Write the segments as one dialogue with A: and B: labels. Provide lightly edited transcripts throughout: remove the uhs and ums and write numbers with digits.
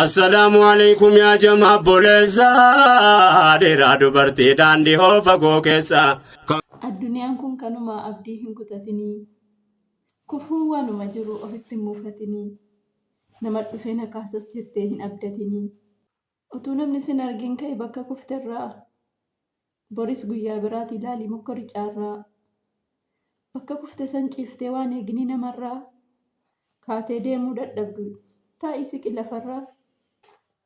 A: السلام عليكم يا جماعة بوليسا ديرا دبرتي داندي هو فقو كيسا
B: Addunyaan kun kanuma abdii hin kutatinii. Kufuun waanuma jiru ofitti hin muufatinii. Nama dhufee na kaasas jettee hin abdatinii. Utuu namni sin argin ka'e bakka kufterraa. Boris guyyaa biraati ilaalii mokkorichaarraa. Bakka kufte san ciiftee waan eegni namarraa. Kaatee deemuu dadhabdu. Taa'ii siqi lafarraa.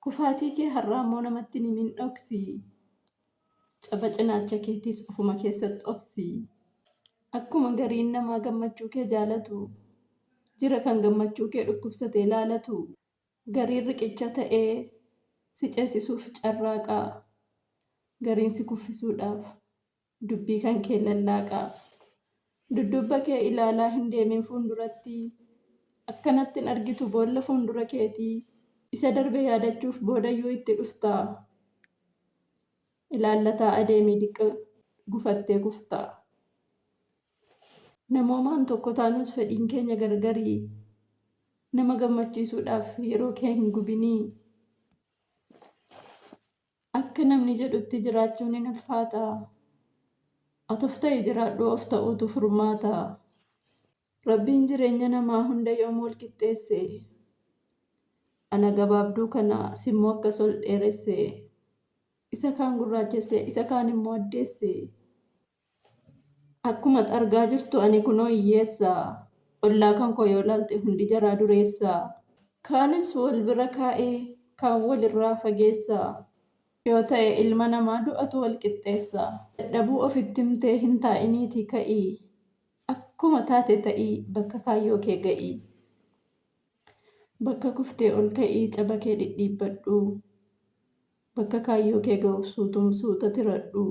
B: Kufaatii kee har'aa immoo namatti ni mindhoksi. Caba cinaacha keetiis ofuma keessatti obsi. Akkuma gariin namaa gammachuu kee jaalatu. Jira kan gammachuu kee dhukkubsatee laalatu. Gariin riqicha ta'ee si ceesisuuf carraaqaa. Gariin si kuffisuudhaaf dubbii kan kee lallaaqaa. Dudduuba kee ilaalaa hin deemin fuulduratti. Akkanatti hin argitu boolla fuuldura keetii. Isa darbe yaadachuuf boodayyuu itti dhuftaa. Ilaallataa adeemii diqqa gufattee kuftaa. Namoomaan tokko taanus fedhiin keenya gargarii. Nama gammachiisuudhaaf yeroo kee hin gubinii. Akka namni jedhutti jiraachuun hin ulfaata. Ati of ta'e jiraadhu of ta'uutu furmaata. Rabbiin jireenya namaa hunda yoom wal qixxeesse. Ana gabaabduu kana simmoo akkas ol dheeresse. Isa kaan gurraachesse isa kaan immoo addeesse. Akkuma argaa jirtu ani kunoo hiyyeessa. Ollaa kan koo yoo laalte hundi jaraa dureessa. Kaanis wal bira kaa'ee kaan walirraa fageessa. Yoo ta'e ilma namaa du'atu wal qixxeessa. Dadhabuu ofitti himtee hin taa'iniitii ka'ii. Akkuma taate ta'ii bakka kaayyoo kee ga'ii. Bakka kuftee ol ka'ii caba kee dhidhiibbadhu. Bakka kaayyoo kee ga'uuf suuta tiradhu.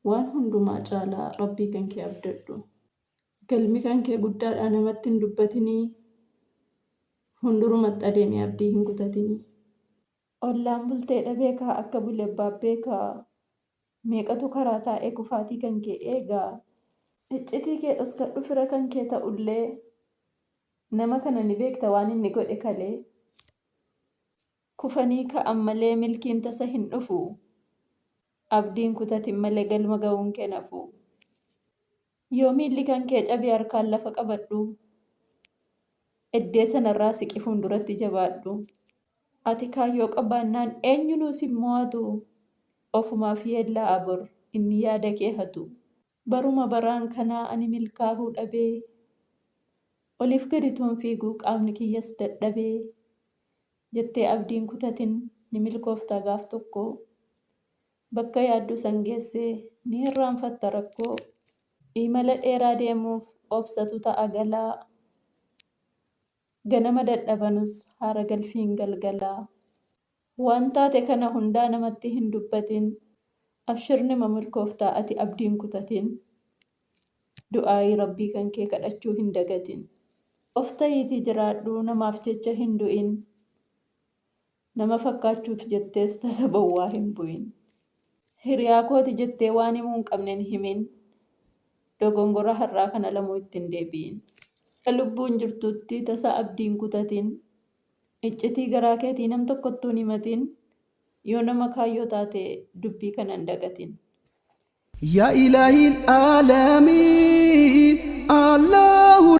B: Waan hundumaa caalaa rabbii kan kee abdadhu. Galmi kan kee guddaadhaa namatti hin dubbatinii. Fuuldurumatti adeemee abdii hin kutatinii. Ollaan bultee dhabeekaa akka bulee baabbeekaa. Meeqatu karaa taa'ee kufaatii kan kee eegaa. Iccitii kee dhoskadhu fira kan kee ta'ullee. Nama kana ni beekta waan inni godhe kalee. Kufanii ka'an malee milkiin tasa hin dhufu. Abdiin kutatin malee galma ga'uun kee nafu. Yoo miilli kan kee cabee harkaan lafa qabadhu. Eddee sanarraa siqi fuulduratti jabaadhu. Ati kaayyoo qabaannaan eenyunuu si mo'atu. Ofumaaf yeellaa abor inni yaada kee hatu. Baruma baraan kanaa ani milkaa'uu dhabee. Oliif gadi tuun fiiguu qaamni kiyyas dadhabee. Jettee abdiin kutatin ni milkoofta gaaf tokko. Bakka yaaddu san geessee ni irraanfatta rakkoo. Imala dheeraa deemuuf obsatu ta'a galaa. Ganama dadhabanus haara galfiin galgalaa. Waan taate kana hundaa namatti hin dubbatin. Abshirni milkooftaa ati abdiin kutatin. Du'aayii rabbii kan kee kadhachuu hin dagatin. Of ta'iitii jiraadhu namaaf jecha hin du'in. Nama fakkaachuuf jettees tasa bowwaa hin bu'in. Hiriyaa kooti jettee waan himuu hin qabne hin himin. Dogongora har'aa kana lamuu ittiin deebi'in. Lubbuun jirtutti tasa abdiin kutatin. Iccitii garaa keetii nam tokkottuu hin himatin. Yoo nama kaayyoo taate dubbii kana hin dagatin.
C: يا إلهي العالمين الله